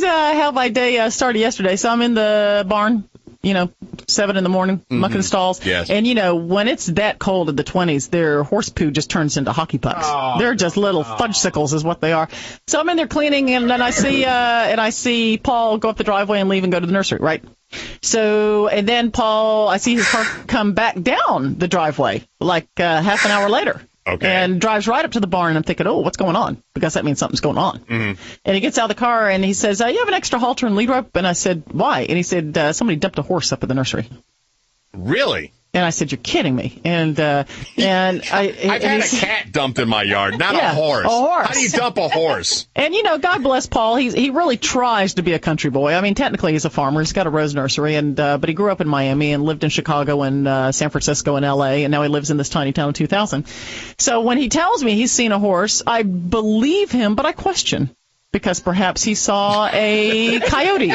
how my day started yesterday. So I'm in the barn, 7 in the morning, mucking the stalls. Yes. And, when it's that cold in the 20s, their horse poo just turns into hockey pucks. They're just little fudgesicles is what they are. So I'm in there cleaning, and then I see Paul go up the driveway and leave and go to the nursery, right? So, and then I see his car come back down the driveway like half an hour later. Okay. And drives right up to the barn, and I'm thinking, oh, what's going on? Because that means something's going on. Mm-hmm. And he gets out of the car, and he says, you have an extra halter and lead rope? And I said, why? And he said, somebody dumped a horse up at the nursery. Really? And I said, you're kidding me. And I've had a cat dumped in my yard, not a horse. A horse. How do you dump a horse? And, God bless Paul. He really tries to be a country boy. I mean, technically he's a farmer. He's got a rose nursery, but he grew up in Miami and lived in Chicago and San Francisco and L.A., and now he lives in this tiny town of 2000. So when he tells me he's seen a horse, I believe him, but I question, because perhaps he saw a coyote.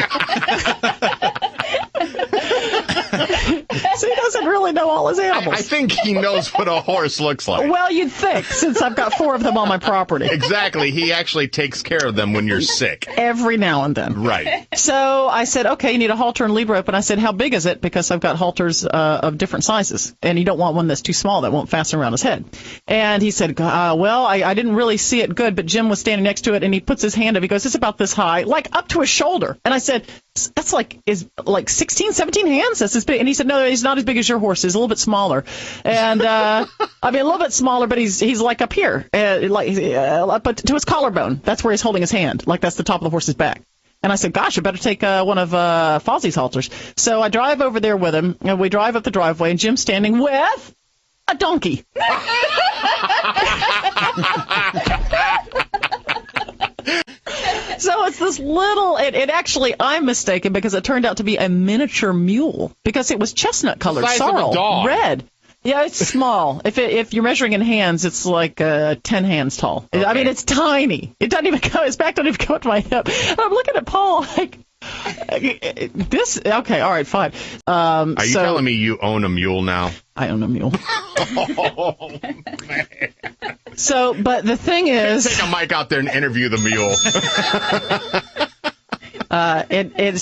So he doesn't really know all his animals. I think he knows what a horse looks like. Well, you'd think, since I've got 4 of them on my property. Exactly. He actually takes care of them when you're sick. Every now and then. Right. So I said, okay, you need a halter and lead rope. And I said, how big is it? Because I've got halters of different sizes. And you don't want one that's too small that won't fasten around his head. And he said, well, I didn't really see it good, but Jim was standing next to it, and he puts his hand up. He goes, it's about this high, like up to his shoulder. And I said, that's like 16, 17 hands? That's as big. And he said, no, he's not as big as your horse. He's a little bit smaller. And, a little bit smaller, but he's like up here, but to his collarbone. That's where he's holding his hand. Like that's the top of the horse's back. And I said, gosh, I better take one of Fozzie's halters. So I drive over there with him, and we drive up the driveway, and Jim's standing with a donkey. So it's this little, it actually, I'm mistaken because it turned out to be a miniature mule because it was chestnut colored, sorrel, red. Yeah, it's small. If you're measuring in hands, it's like 10 hands tall. Okay. I mean, it's tiny. It doesn't even go, his back doesn't even go up to my hip. And I'm looking at Paul like, this, okay, all right, fine. Are you telling me you own a mule now? I own a mule. Oh, man. So, but the thing is... Take a mic out there and interview the mule.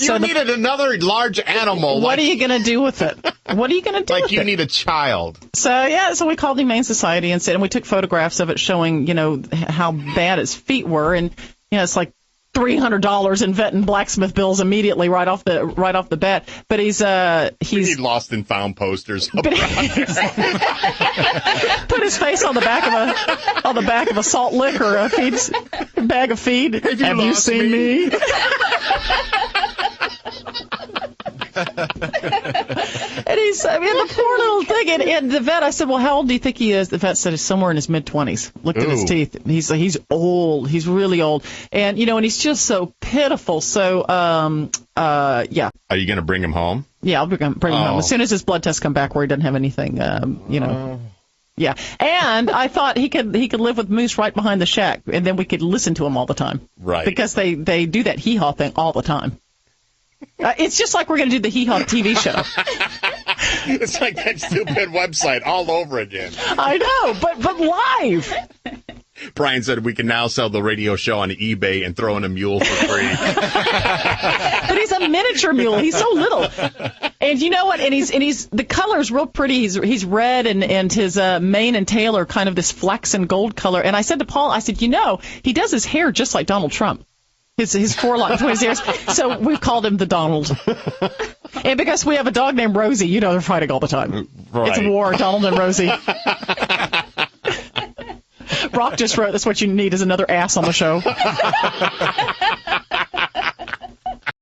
You needed another large animal. What are you going to do with it? What are you going to do with it? Like you need a child. So we called the Humane Society and we took photographs of it showing, how bad its feet were. And, it's like $300 in vet and blacksmith bills immediately right off the bat. But he's we need lost and found posters. Put his face on the back of a salt lick or a bag of feed. Have you seen me? And the poor little thing. And the vet, I said, well, how old do you think he is? The vet said he's somewhere in his mid-20s. Looked at his teeth. He's old. He's really old. And, and he's just so pitiful. So, yeah. Are you going to bring him home? Yeah, I'll bring him home. As soon as his blood tests come back where he doesn't have anything, Yeah. And I thought he could live with Moose right behind the shack, and then we could listen to him all the time. Right. Because they do that hee-haw thing all the time. It's just like we're going to do the hee-haw TV show. It's like that stupid website all over again. I know, but live. Brian said we can now sell the radio show on eBay and throw in a mule for free. But he's a miniature mule. He's so little. And you know what? And he's the color's real pretty. He's red and his mane and tail are kind of this flaxen gold color. And I said to Paul, he does his hair just like Donald Trump. His forelock between his ears. So we've called him the Donald. And because we have a dog named Rosie, they're fighting all the time. Right. It's a war, Donald and Rosie. Brock just wrote, that's what you need is another ass on the show.